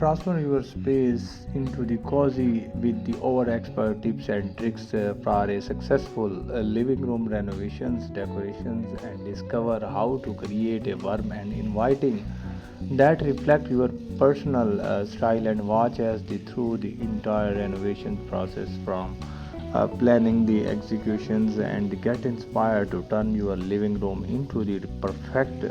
Transform your space into the cozy with the over expert tips and tricks for a successful living room renovations, decorations, and discover how to create a warm and inviting that reflect your personal style and watch as the through the entire renovation process from planning the executions and get inspired to turn your living room into the perfect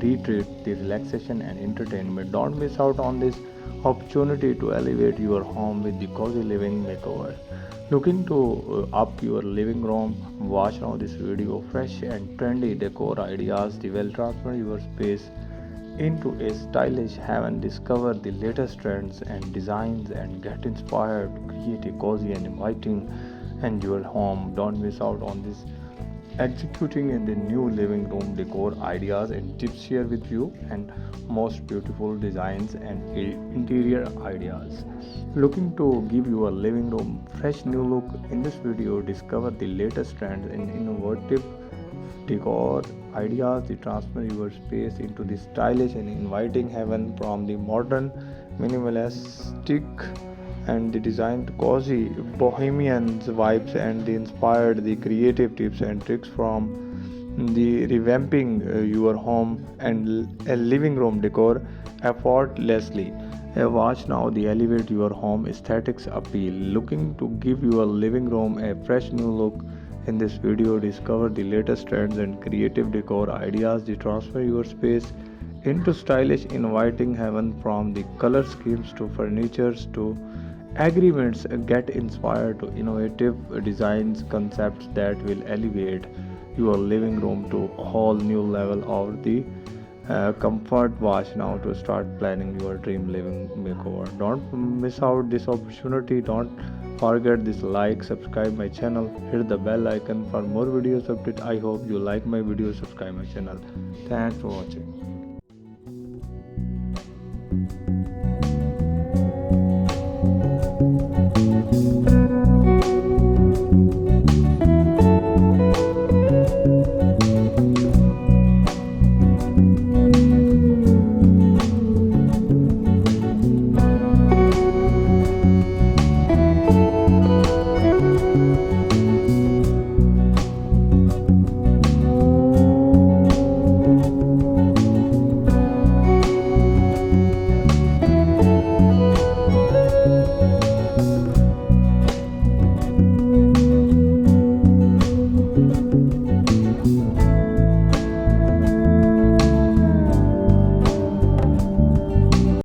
retreat, the relaxation and entertainment. Don't miss out on this opportunity to elevate your home with the cozy living makeover. Looking to up your living room? Watch now this video. Fresh and trendy decor ideas that will transform your space into a stylish haven. Discover the latest trends and designs and get inspired to create a cozy and inviting and your home. Don't miss out on this executing in the new living room decor ideas and tips here with you and most beautiful designs and interior ideas. Looking to give your living room fresh new look? In this video discover the latest trends and innovative decor ideas that transform your space into the stylish and inviting haven from the modern minimalistic and the designed cozy bohemian vibes and the inspired the creative tips and tricks from the revamping your home and a living room decor effortlessly. Watch now the elevate your home aesthetics appeal. Looking to give your living room a fresh new look? In this video discover the latest trends and creative decor ideas that transfer your space into stylish inviting heaven from the color schemes to furnitures to agreements. Get inspired to innovative designs concepts that will elevate your living room to a whole new level of the comfort. Watch now to start planning your dream living makeover. Don't miss out this opportunity. Don't forget this like, subscribe my channel, hit the bell icon for more videos update. I hope you like my video. Subscribe my channel. Thanks for watching.